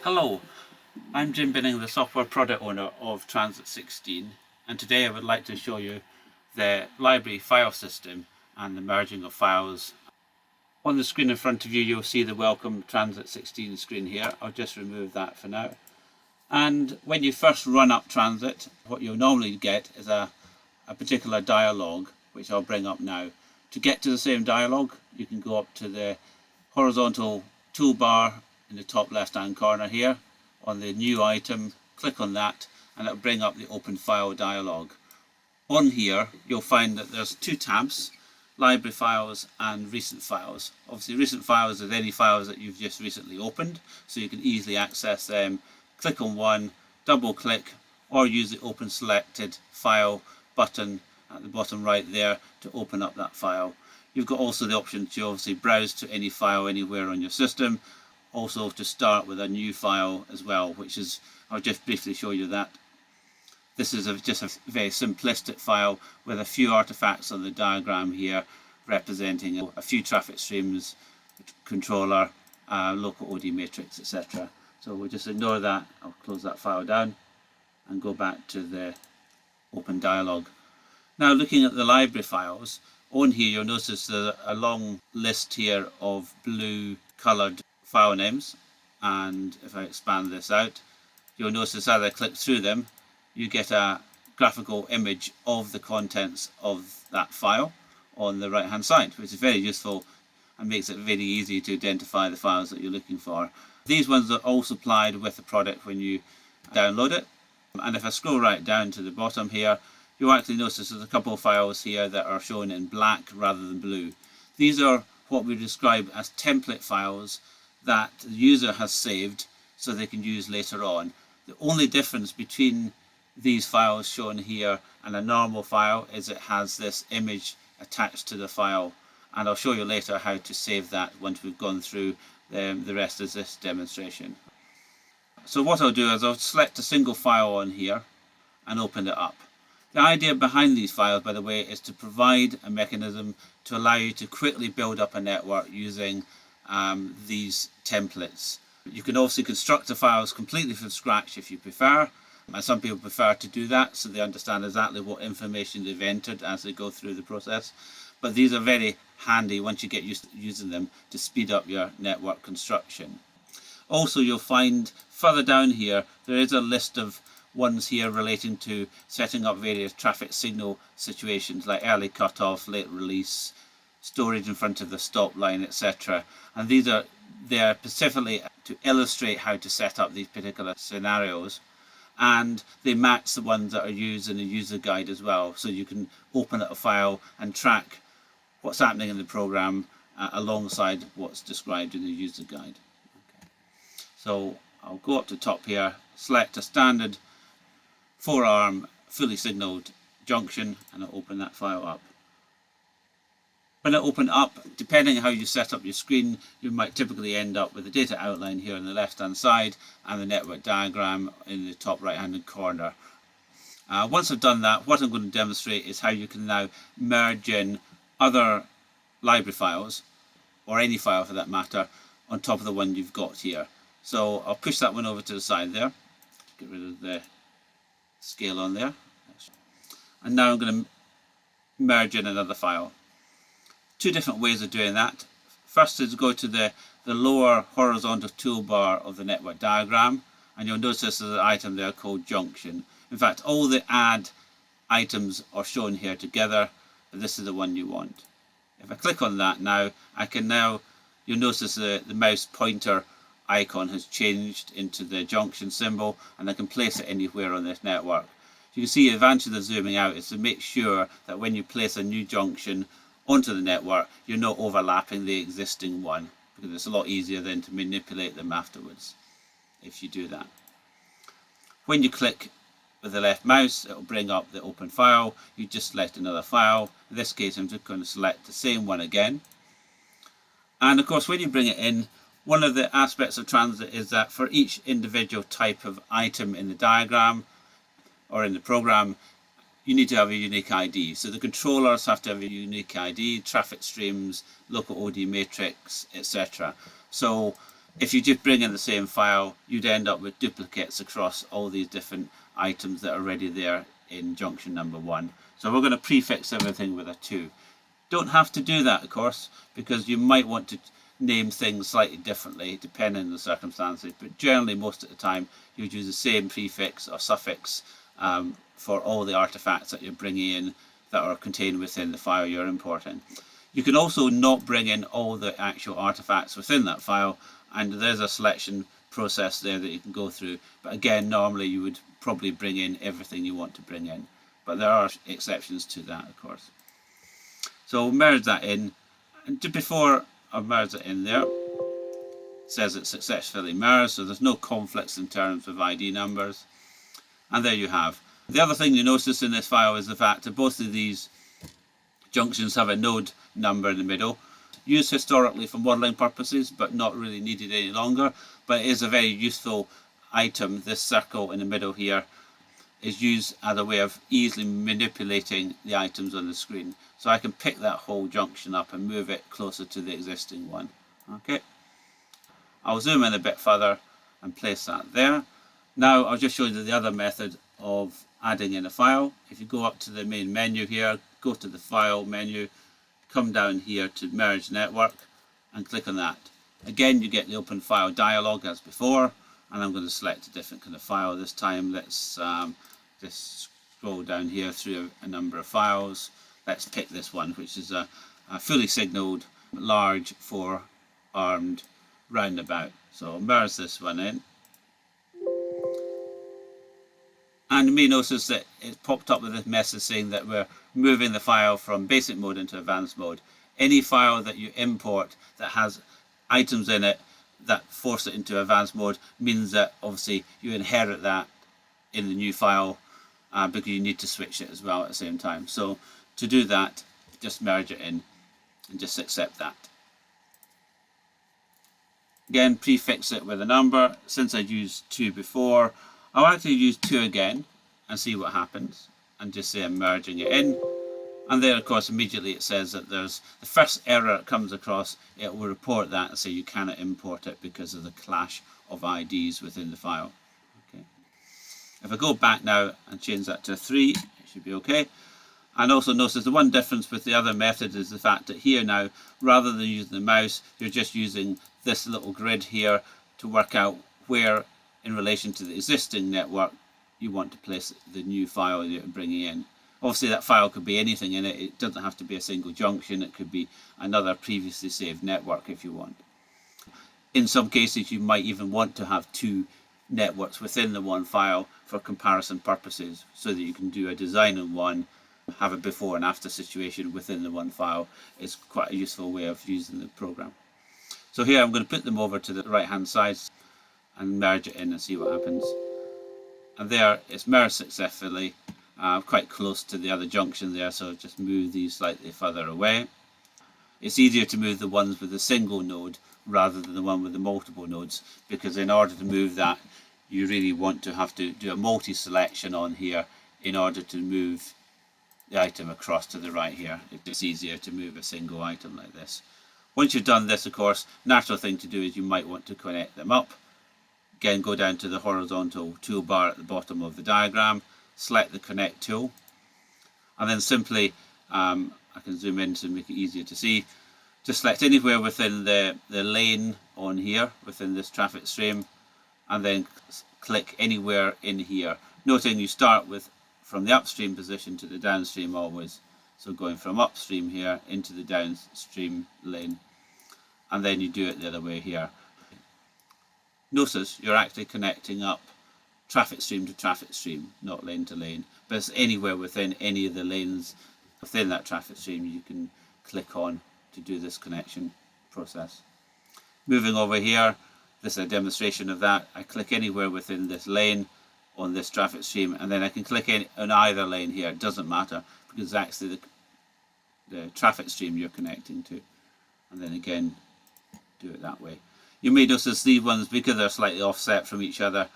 Hello, I'm Jim Binning, the software product owner of TRANSYT 16, and today I would like to show you the library file system and the merging of files. On the screen in front of you, you'll see the welcome TRANSYT 16 screen here. I'll just remove that for now. And when you first run up TRANSYT, what you'll normally get is a particular dialog, which I'll bring up now. To get to the same dialog, you can go up to the horizontal toolbar in the top left hand corner here on the new item, click on that and it'll bring up the open file dialog. On here you'll find that there's two tabs, library files and recent files. Obviously recent files are any files that you've just recently opened, so you can easily access them. Click on one, double click, or use the open selected file button at the bottom right there to open up that file. You've got also the option to obviously browse to any file anywhere on your system, also to start with a new file as well, which is, I'll just briefly show you that. This is just a very simplistic file with a few artifacts on the diagram here representing a few traffic streams, controller, local OD matrix, etc. So we'll just ignore that. I'll close that file down and go back to the open dialog. Now looking at the library files, on here you'll notice there's a long list here of blue coloured file names, and if I expand this out, you'll notice as I click through them, you get a graphical image of the contents of that file on the right hand side, which is very useful and makes it very easy to identify the files that you're looking for. These ones are all supplied with the product when you download it, and if I scroll right down to the bottom here, you'll actually notice there's a couple of files here that are shown in black rather than blue. These are what we describe as template files that the user has saved so they can use later on. The only difference between these files shown here and a normal file is it has this image attached to the file, and I'll show you later how to save that once we've gone through the rest of this demonstration. So what I'll do is I'll select a single file on here and open it up. The idea behind these files, by the way, is to provide a mechanism to allow you to quickly build up a network using these templates. You can also construct the files completely from scratch if you prefer, and some people prefer to do that so they understand exactly what information they've entered as they go through the process. But these are very handy once you get used to using them to speed up your network construction. Also, you'll find further down here there is a list of ones here relating to setting up various traffic signal situations like early cutoff, late release, storage in front of the stop line, etc. And these are there specifically to illustrate how to set up these particular scenarios, and they match the ones that are used in the user guide as well, so you can open up a file and track what's happening in the program alongside what's described in the user guide. Okay. So I'll go up to top here, select a standard 4-arm fully signaled junction, and I'll open that file up. When I open up, depending on how you set up your screen, you might typically end up with the data outline here on the left hand side and the network diagram in the top right hand corner. Once I've done that, what I'm going to demonstrate is how you can now merge in other library files, or any file for that matter, on top of the one you've got here. So I'll push that one over to the side there, get rid of the scale on there, and now I'm going to merge in another file. Two different ways of doing that. First is go to the lower horizontal toolbar of the network diagram, and you'll notice there's an item there called junction. In fact, all the add items are shown here together, but this is the one you want. If I click on that now, you'll notice the mouse pointer icon has changed into the junction symbol, and I can place it anywhere on this network. You can see the advantage of zooming out is to make sure that when you place a new junction onto the network, you're not overlapping the existing one, because it's a lot easier then to manipulate them afterwards if you do that. When you click with the left mouse, it will bring up the open file. You just select another file. In this case, I'm just going to select the same one again. And of course, when you bring it in, one of the aspects of TRANSYT is that for each individual type of item in the diagram or in the program, you need to have a unique ID. So the controllers have to have a unique ID, traffic streams, local OD matrix, etc. So If you just bring in the same file, you'd end up with duplicates across all these different items that are already there in junction number 1. So we're going to prefix everything with a 2. Don't have to do that, of course, because you might want to name things slightly differently depending on the circumstances, but generally most of the time you would use the same prefix or suffix for all the artifacts that you're bringing in that are contained within the file you're importing. You can also not bring in all the actual artifacts within that file, and there's a selection process there that you can go through, but again, normally you would probably bring in everything you want to bring in, but there are exceptions to that, of course. So we'll merge that in, and just before I've merged it in there, it says it's successfully merged, so there's no conflicts in terms of ID numbers, and there you have. The other thing you notice in this file is the fact that both of these junctions have a node number in the middle, used historically for modelling purposes but not really needed any longer, but it is a very useful item. This circle in the middle here is used as a way of easily manipulating the items on the screen. So I can pick that whole junction up and move it closer to the existing one. Okay, I'll zoom in a bit further and place that there. Now I'll just show you the other method of adding in a file. If you go up to the main menu here, go to the file menu, come down here to merge network and click on that. Again, you get the open file dialog as before, and I'm going to select a different kind of file this time. Let's just scroll down here through a number of files. Let's pick this one, which is a fully signaled large 4-armed roundabout. So I'll merge this one in. And you may notice that it's popped up with this message saying that we're moving the file from basic mode into advanced mode. Any file that you import that has items in it that force it into advanced mode means that obviously you inherit that in the new file because you need to switch it as well at the same time. So to do that, just merge it in and just accept that. Again, prefix it with a number. Since I used 2 before, I'll actually use 2 again and see what happens, and just say I'm merging it in. And then of course immediately it says that there's the first error it comes across, it will report that and say you cannot import it because of the clash of IDs within the file. Okay. If I go back now and change that to 3, it should be okay. And also notice the one difference with the other method is the fact that here now, rather than using the mouse, you're just using this little grid here to work out where in relation to the existing network you want to place the new file you're bringing in. Obviously that file could be anything in it. It doesn't have to be a single junction. It could be another previously saved network if you want. In some cases you might even want to have 2 networks within the one file for comparison purposes, so that you can do a design on one, have a before and after situation within the one file. Is quite a useful way of using the program. So here I'm going to put them over to the right hand side and merge it in and see what happens. And there it's merged successfully, quite close to the other junction there, so just move these slightly further away. It's easier to move the ones with a single node rather than the one with the multiple nodes, because in order to move that you really want to have to do a multi-selection on here in order to move the item across to the right here. It's easier to move a single item like this. Once you've done this, of course, natural thing to do is you might want to connect them up. Again, go down to the horizontal toolbar at the bottom of the diagram, select the connect tool, and then simply, I can zoom in to make it easier to see, just select anywhere within the lane on here, within this traffic stream, and then click anywhere in here. Noting you start with from the upstream position to the downstream always. So going from upstream here into the downstream lane, and then you do it the other way here. Notice you're actually connecting up traffic stream to traffic stream, not lane to lane, but it's anywhere within any of the lanes within that traffic stream you can click on to do this connection process. Moving over here, this is a demonstration of that. I click anywhere within this lane on this traffic stream, and then I can click on either lane here. It doesn't matter because it's actually the traffic stream you're connecting to, and then again do it that way. You may notice these ones, because they're slightly offset from each other,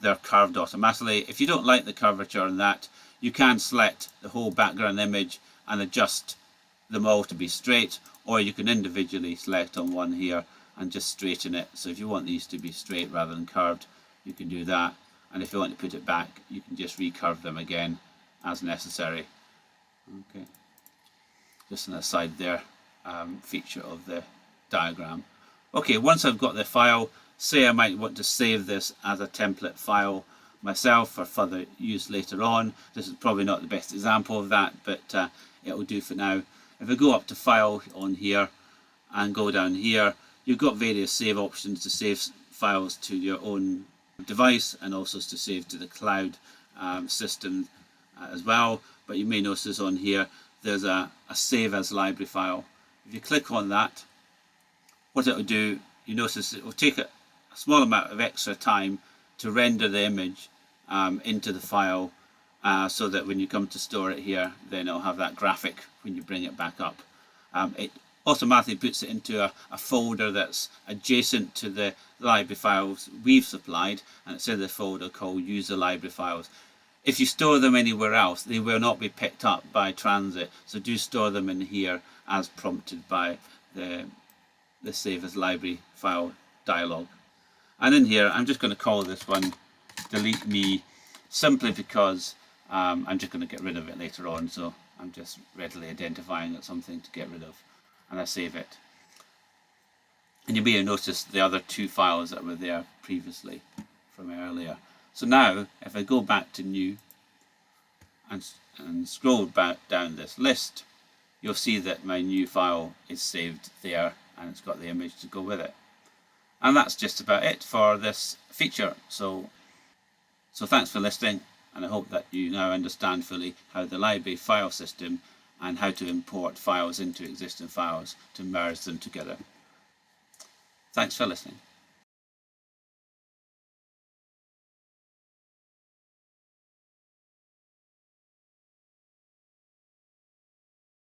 they're curved automatically. If you don't like the curvature on that, you can select the whole background image and adjust them all to be straight, or you can individually select on one here and just straighten it. So if you want these to be straight rather than curved, you can do that. And if you want to put it back, you can just recurve them again as necessary. Okay, just an aside there, feature of the diagram. Okay, once I've got the file, say I might want to save this as a template file myself for further use later on. This is probably not the best example of that, but it will do for now. If I go up to File on here and go down here, you've got various save options to save files to your own device and also to save to the cloud system as well. But you may notice on here there's a save as library file. If you click on that, what it will do, you notice it will take a small amount of extra time to render the image into the file, so that when you come to store it here, then it'll have that graphic when you bring it back up. It automatically puts it into a folder that's adjacent to the library files we've supplied, and it's in the folder called user library files. If you store them anywhere else, they will not be picked up by TRANSYT, so do store them in here as prompted by the save as library file dialog. And in here, I'm just going to call this one delete me, simply because I'm just going to get rid of it later on, so I'm just readily identifying it's something to get rid of, and I save it. And you may have noticed the other two files that were there previously from earlier. So now, if I go back to new and scroll back down this list, you'll see that my new file is saved there, and it's got the image to go with it. And that's just about it for this feature. So thanks for listening, and I hope that you now understand fully how the library file system and how to import files into existing files to merge them together. Thanks for listening.